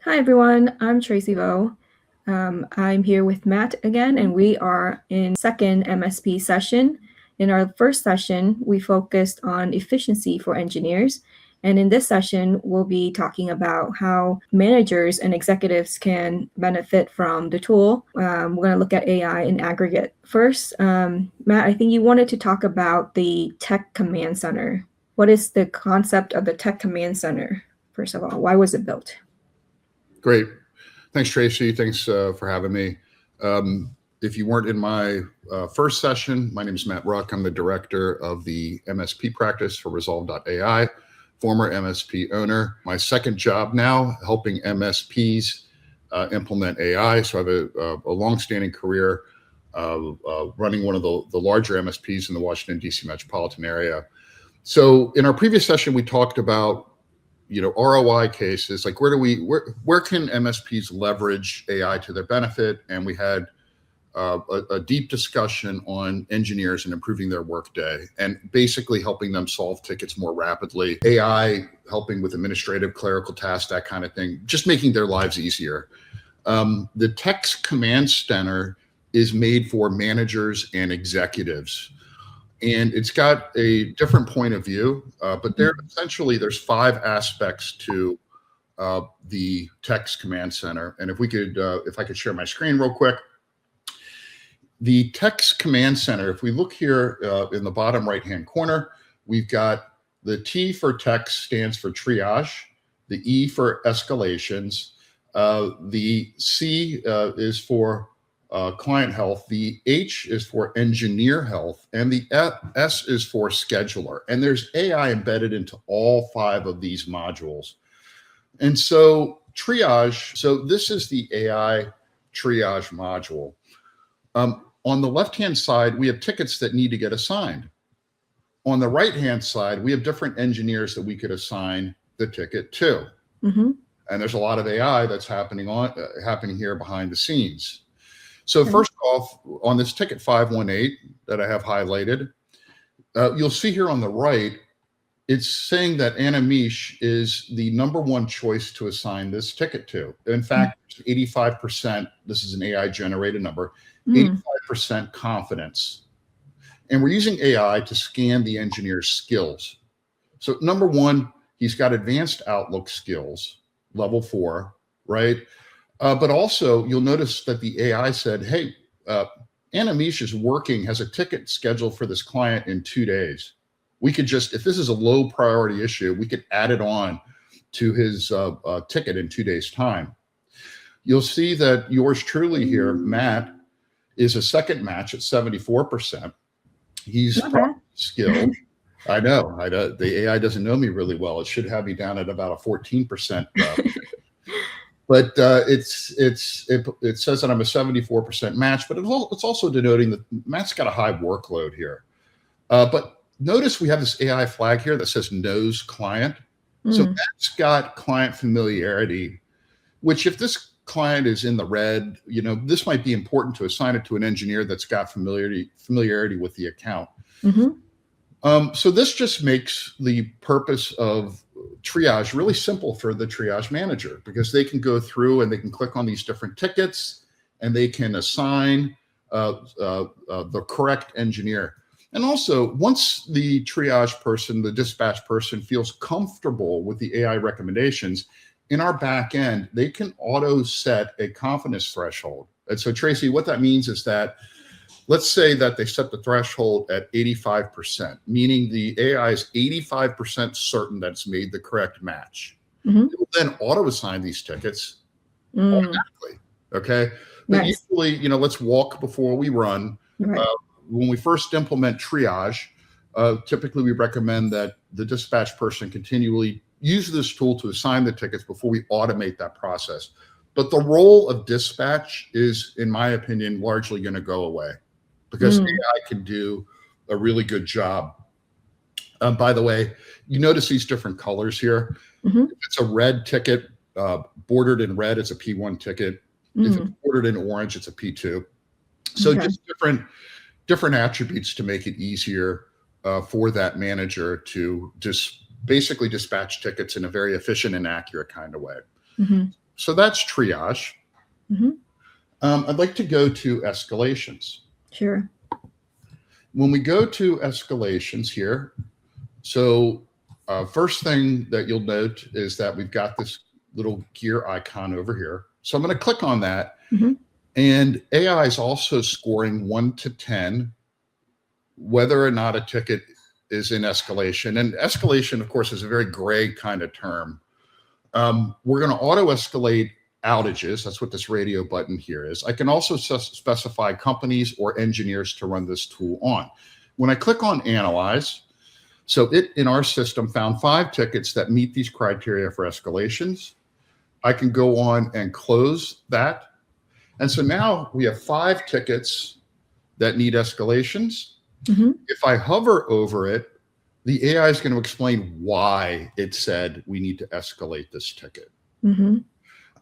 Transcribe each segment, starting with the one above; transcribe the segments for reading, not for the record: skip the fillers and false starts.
Hi everyone, I'm Tracy Vo. I'm here with Matt again, and we are in second MSP session. In our first session, we focused on efficiency for engineers. And in this session, we'll be talking about how managers and executives can benefit from the tool. We're going to look at AI in aggregate. First, Matt, I think you wanted to talk about the Tech Command Center. What is the concept of the Tech Command Center, first of all? Why was it built? Great. Thanks, Tracy. Thanks for having me. If you weren't in my first session, my name is Matt Ruck. I'm the director of the MSP Practice for Rezolve.ai, former MSP owner. My second job now, helping MSPs implement AI. So I have a long-standing career running one of the larger MSPs in the Washington, D.C. metropolitan area. So in our previous session, we talked about ROI cases, like where can MSPs leverage AI to their benefit? And we had a deep discussion on engineers and improving their workday and basically helping them solve tickets more rapidly. AI helping with administrative, clerical tasks, that kind of thing, just making their lives easier. The Tech Command Center is made for managers and executives. And it's got a different point of view, but there's 5 aspects to the Tech Command Center. And if I could share my screen real quick. The Tech Command Center, if we look here in the bottom right-hand corner, we've got the T for Tech stands for triage, the E for escalations, the C is for client health, the H is for engineer health, and the S is for scheduler. And there's AI embedded into all 5 of these modules. And so triage, so this is the AI triage module. On the left-hand side, we have tickets that need to get assigned. On the right-hand side, we have different engineers that we could assign the ticket to. Mm-hmm. And there's a lot of AI that's happening here behind the scenes. So first off, on this ticket 518 that I have highlighted, you'll see here on the right, it's saying that Anamish is the #1 choice to assign this ticket to. In fact, 85%, this is an AI generated number, 85% confidence. And we're using AI to scan the engineer's skills. So #1, he's got advanced Outlook skills, level 4, right? But also, you'll notice that the AI said, hey, Anamish has a ticket scheduled for this client in 2 days. We could just, if this is a low priority issue, we could add it on to his ticket in 2 days' time. You'll see that yours truly here, Matt, is a second match at 74%. He's skilled. I know. The AI doesn't know me really well. It should have me down at about a 14%. But it says that I'm a 74% match, but it's also denoting that Matt's got a high workload here. But notice we have this AI flag here that says knows client. So Matt's got client familiarity, which if this client is in the red, this might be important to assign it to an engineer that's got familiarity with the account. So this just makes the purpose of triage really simple for the triage manager, because they can go through and they can click on these different tickets and they can assign the correct engineer. And also, once the triage person, the dispatch person, feels comfortable with the AI recommendations, in our back end, they can auto set a confidence threshold. And so, Tracy, what that means is that, let's say that they set the threshold at 85%, meaning the AI is 85% certain that it's made the correct match. It will then auto-assign these tickets automatically, okay? But usually, let's walk before we run. Right. When we first implement triage, typically we recommend that the dispatch person continually use this tool to assign the tickets before we automate that process. But the role of dispatch is, in my opinion, largely going to go away, because AI can do a really good job. By the way, you notice these different colors here. If it's a red ticket, bordered in red, it's a P1 ticket. If it's bordered in orange, it's a P2. So just different attributes to make it easier for that manager to just basically dispatch tickets in a very efficient and accurate kind of way. So that's triage. Mm-hmm. I'd like to go to escalations. Sure. When we go to escalations here, so first thing that you'll note is that we've got this little gear icon over here. So I'm going to click on that. Mm-hmm. And AI is also scoring 1 to 10 whether or not a ticket is in escalation. And escalation, of course, is a very gray kind of term. We're going to auto escalate outages. That's what this radio button here is. I can also specify companies or engineers to run this tool on. When I click on analyze, so it in our system found 5 tickets that meet these criteria for escalations. I can go on and close that. And so now we have 5 tickets that need escalations. Mm-hmm. If I hover over it, the AI is going to explain why it said we need to escalate this ticket. Mm-hmm.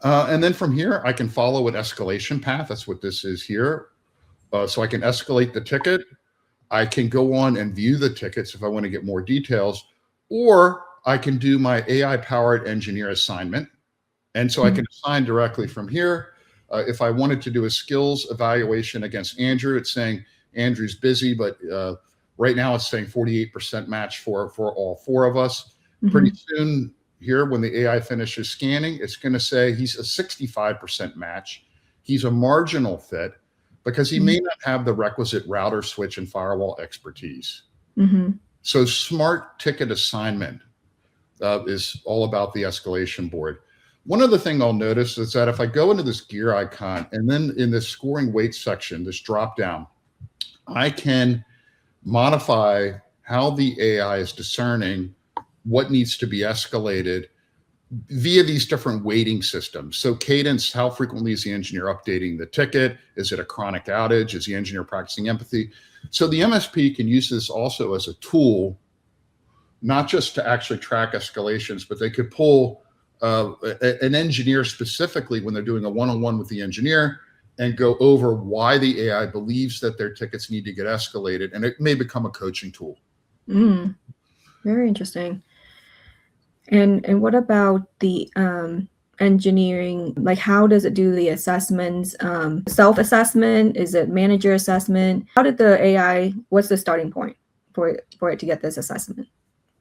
And then from here, I can follow an escalation path. That's what this is here. So I can escalate the ticket. I can go on and view the tickets if I want to get more details, or I can do my AI-powered engineer assignment. And so I can assign directly from here. If I wanted to do a skills evaluation against Andrew, it's saying Andrew's busy, but right now it's saying 48% match for all 4 of us. Mm-hmm. Pretty soon here, when the AI finishes scanning, it's going to say he's a 65% match. He's a marginal fit because he may not have the requisite router, switch, and firewall expertise. Mm-hmm. So smart ticket assignment is all about the escalation board. One other thing I'll notice is that if I go into this gear icon and then in this scoring weight section, this drop down, I can modify how the AI is discerning what needs to be escalated via these different weighting systems. So cadence, how frequently is the engineer updating the ticket? Is it a chronic outage? Is the engineer practicing empathy? So the MSP can use this also as a tool, not just to actually track escalations, but they could pull an engineer specifically when they're doing a one-on-one with the engineer and go over why the AI believes that their tickets need to get escalated, and it may become a coaching tool. Very interesting. And what about the engineering? Like, how does it do the assessments? Self-assessment? Is it manager assessment? How did the AI? What's the starting point for it to get this assessment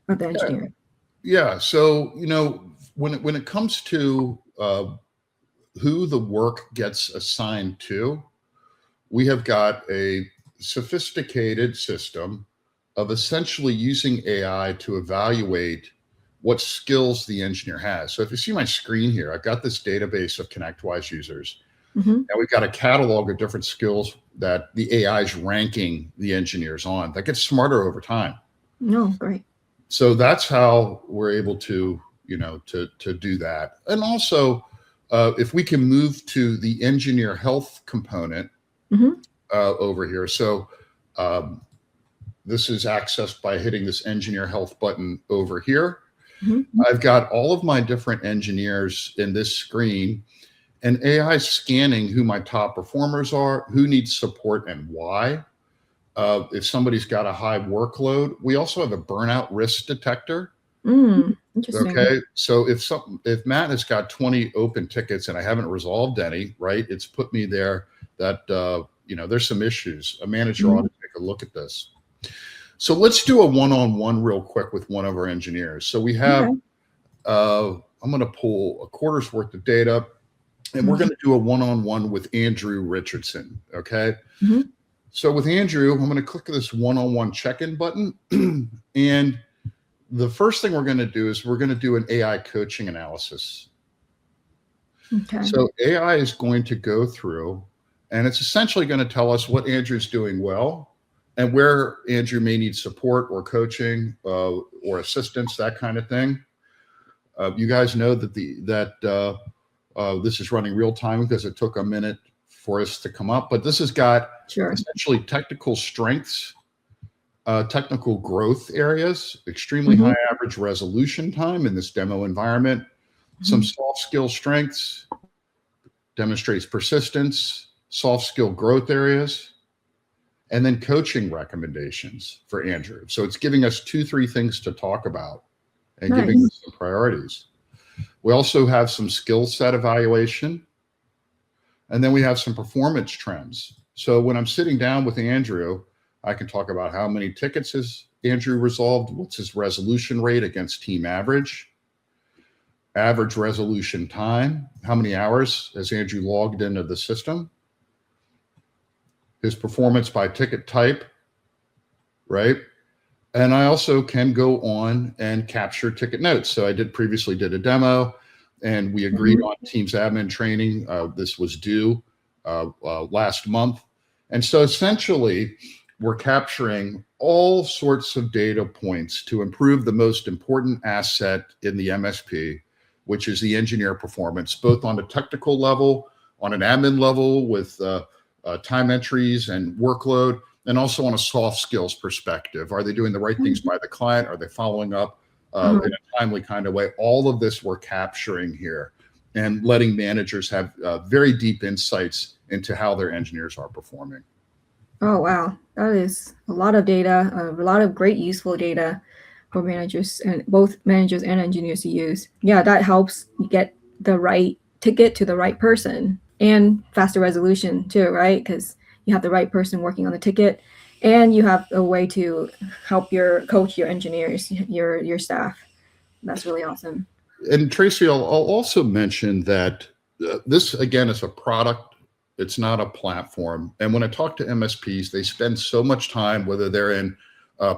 of the engineer? Yeah. So when it comes to who the work gets assigned to, we have got a sophisticated system of essentially using AI to evaluate what skills the engineer has. So if you see my screen here, I've got this database of ConnectWise users. Mm-hmm. And we've got a catalog of different skills that the AI is ranking the engineers on. That gets smarter over time. No, great. So that's how we're able to, to do that. And also, if we can move to the engineer health component over here. So this is accessed by hitting this engineer health button over here. Mm-hmm. I've got all of my different engineers in this screen, and AI scanning who my top performers are, who needs support and why. If somebody's got a high workload, we also have a burnout risk detector. Interesting. Okay, so if Matt has got 20 open tickets and I haven't resolved any, right? It's put me there that there's some issues. A manager ought to take a look at this. So let's do a one-on-one real quick with one of our engineers. So we have, I'm going to pull a quarter's worth of data, and we're going to do a one-on-one with Andrew Richardson. Okay. So with Andrew, I'm going to click this one-on-one check-in button. And the first thing we're going to do is we're going to do an AI coaching analysis. Okay. So AI is going to go through, and it's essentially going to tell us what Andrew's doing well and where Andrew may need support or coaching or assistance, that kind of thing. You guys know that this is running real time because it took a minute for us to come up, but this has got essentially technical strengths, technical growth areas, extremely high average resolution time in this demo environment, some soft skill strengths, demonstrates persistence, soft skill growth areas, and then coaching recommendations for Andrew. So it's giving us 2-3 things to talk about and giving us some priorities. We also have some skill set evaluation. And then we have some performance trends. So when I'm sitting down with Andrew, I can talk about how many tickets has Andrew resolved, what's his resolution rate against team average resolution time, how many hours has Andrew logged into the system, his performance by ticket type, right? And I also can go on and capture ticket notes. So I previously did a demo, and we agreed on Teams admin training. This was due last month. And so essentially, we're capturing all sorts of data points to improve the most important asset in the MSP, which is the engineer performance, both on a technical level, on an admin level with time entries and workload, and also on a soft skills perspective. Are they doing the right things by the client? Are they following up in a timely kind of way? All of this we're capturing here and letting managers have very deep insights into how their engineers are performing. Oh, wow. That is a lot of data, a lot of great useful data for managers, and both managers and engineers to use. Yeah, that helps you get the right ticket to the right person, and faster resolution too, right? Because you have the right person working on the ticket, and you have a way to help coach your engineers, your staff. That's really awesome. And Tracy, I'll also mention that this, again, is a product. It's not a platform. And when I talk to MSPs, they spend so much time, whether they're in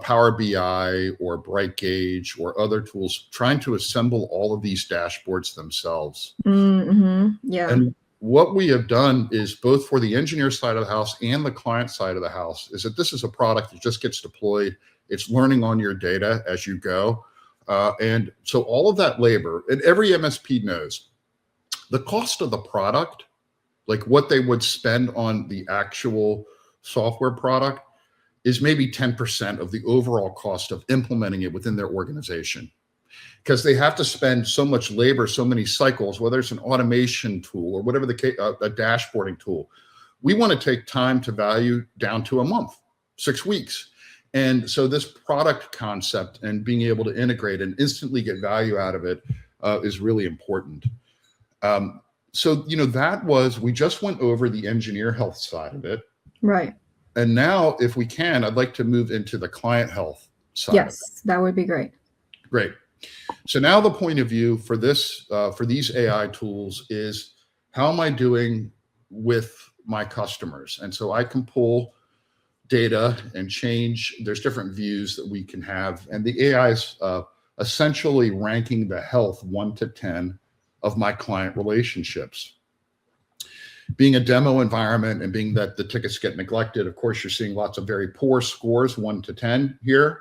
Power BI or BrightGauge or other tools, trying to assemble all of these dashboards themselves. Yeah. And what we have done is, both for the engineer side of the house and the client side of the house, is that this is a product that just gets deployed. It's learning on your data as you go. And so all of that labor, and every MSP knows the cost of the product, like what they would spend on the actual software product, is maybe 10% of the overall cost of implementing it within their organization. Because they have to spend so much labor, so many cycles, whether it's an automation tool or whatever the case, a dashboarding tool. We want to take time to value down to a month, 6 weeks. And so this product concept and being able to integrate and instantly get value out of it is really important. So, we just went over the engineer health side of it. Right. And now, if we can, I'd like to move into the client health side. Yes, that would be great. Great. So now the point of view for this, for these AI tools, is how am I doing with my customers? And so I can pull data and change. There's different views that we can have. And the AI is essentially ranking the health 1 to 10 of my client relationships. Being a demo environment and being that the tickets get neglected, of course, you're seeing lots of very poor scores, 1 to 10 here.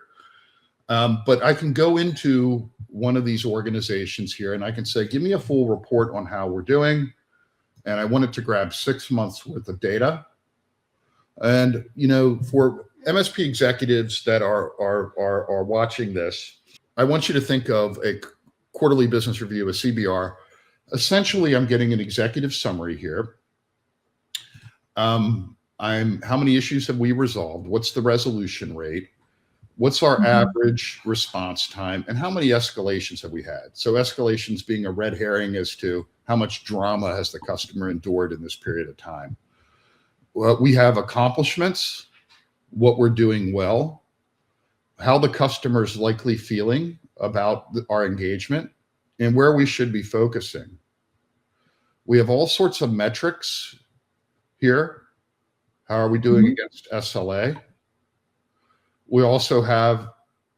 But I can go into one of these organizations here and I can say, give me a full report on how we're doing. And I wanted to grab 6 months worth of data. And, for MSP executives that are watching this, I want you to think of a quarterly business review, a CBR. Essentially, I'm getting an executive summary here. How many issues have we resolved? What's the resolution rate? What's our average response time? And how many escalations have we had? So escalations being a red herring as to how much drama has the customer endured in this period of time. Well, we have accomplishments, what we're doing well, how the customer's likely feeling about our engagement, and where we should be focusing. We have all sorts of metrics here. How are we doing against SLA? We also have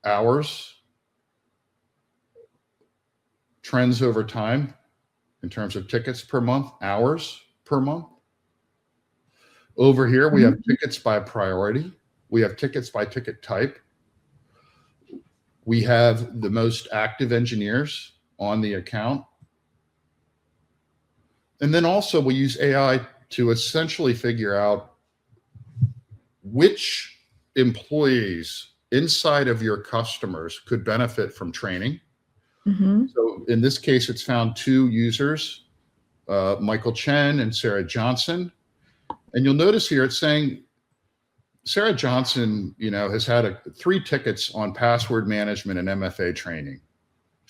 hours, trends over time in terms of tickets per month, hours per month. Over here, we have tickets by priority. We have tickets by ticket type. We have the most active engineers on the account. And then also we use AI to essentially figure out which employees inside of your customers could benefit from training. So in this case, it's found 2 users, Michael Chen and Sarah Johnson. And you'll notice here it's saying Sarah Johnson, has had 3 tickets on password management and MFA training.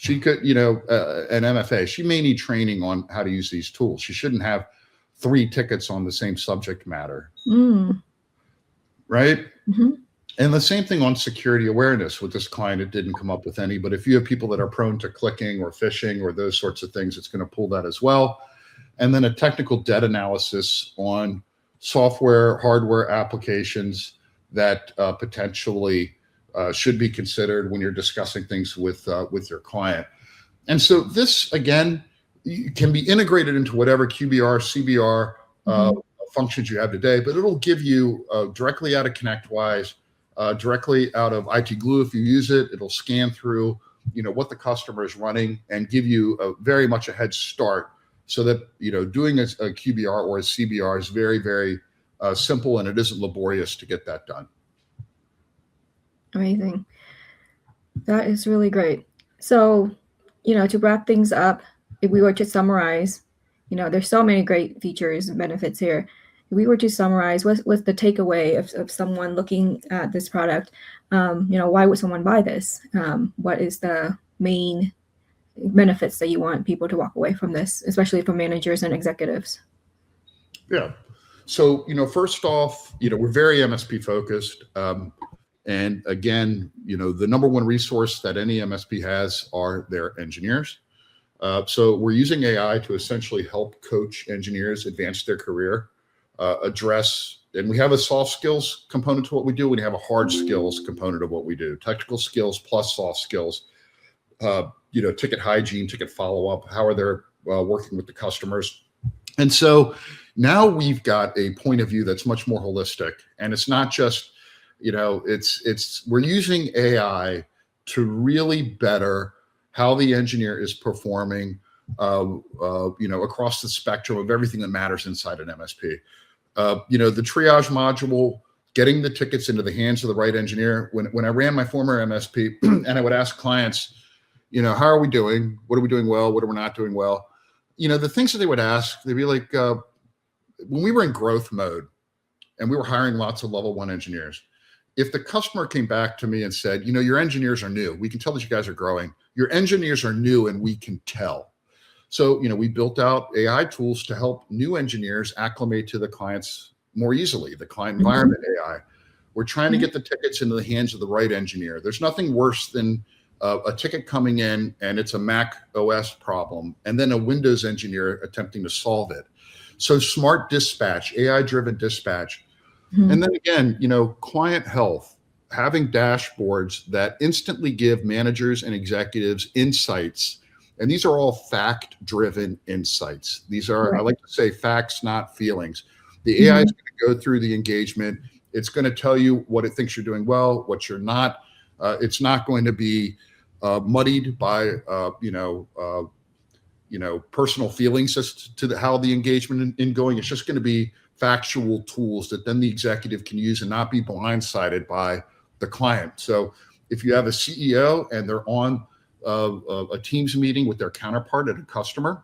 She could, an MFA, she may need training on how to use these tools. She shouldn't have 3 tickets on the same subject matter. Right? And the same thing on security awareness. With this client, it didn't come up with any, but if you have people that are prone to clicking or phishing or those sorts of things, it's going to pull that as well. And then a technical debt analysis on software, hardware applications that potentially should be considered when you're discussing things with your client. And so this, again, can be integrated into whatever QBR, CBR functions you have today, but it'll give you directly out of ConnectWise, directly out of IT Glue. If you use it, it'll scan through, what the customer is running and give you very much a head start, so that, doing a QBR or a CBR is very, very simple, and it isn't laborious to get that done. Amazing. That is really great. So, to wrap things up, if we were to summarize, there's so many great features and benefits here. If we were to summarize, what's the takeaway of someone looking at this product? Why would someone buy this? What is the main benefits that you want people to walk away from this, especially for managers and executives? Yeah. So, first off, we're very MSP focused. And again, the number one resource that any MSP has are their engineers. So we're using AI to essentially help coach engineers advance their career, and we have a soft skills component to what we do. We have a hard skills component of what we do, technical skills plus soft skills, ticket hygiene, ticket follow-up, how are they working with the customers. And so now we've got a point of view that's much more holistic, and it's not just, we're using AI to really better how the engineer is performing, across the spectrum of everything that matters inside an MSP. The triage module, getting the tickets into the hands of the right engineer. When I ran my former MSP and I would ask clients, how are we doing? What are we doing well? What are we not doing well? The things that they would ask, they'd be like, when we were in growth mode and we were hiring lots of level 1 engineers, if the customer came back to me and said, your engineers are new, we can tell that you guys are growing. Your engineers are new and we can tell. So, we built out AI tools to help new engineers acclimate to the clients more easily, the client environment AI. We're trying to get the tickets into the hands of the right engineer. There's nothing worse than a ticket coming in and it's a Mac OS problem, and then a Windows engineer attempting to solve it. So smart dispatch, AI-driven dispatch. And then again, client health, having dashboards that instantly give managers and executives insights. And these are all fact-driven insights. These are, I like to say, facts, not feelings. The AI is going to go through the engagement. It's going to tell you what it thinks you're doing well, what you're not. It's not going to be muddied by, personal feelings as to how the engagement in going. It's just going to be factual tools that then the executive can use and not be blindsided by the client. So if you have a CEO and they're on a Teams meeting with their counterpart at a customer,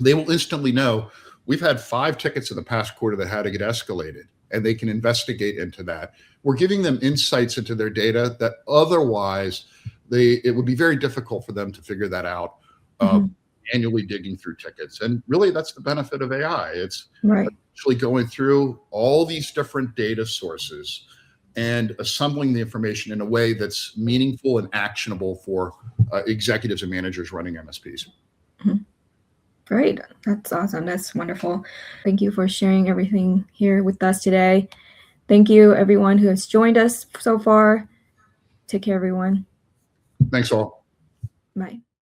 they will instantly know, we've had 5 tickets in the past quarter that had to get escalated, and they can investigate into that. We're giving them insights into their data that otherwise it would be very difficult for them to figure that out, manually digging through tickets. And really, that's the benefit of AI. It's actually going through all these different data sources and assembling the information in a way that's meaningful and actionable for executives and managers running MSPs. Great. That's awesome. That's wonderful. Thank you for sharing everything here with us today. Thank you, everyone who has joined us so far. Take care, everyone. Thanks all. Bye.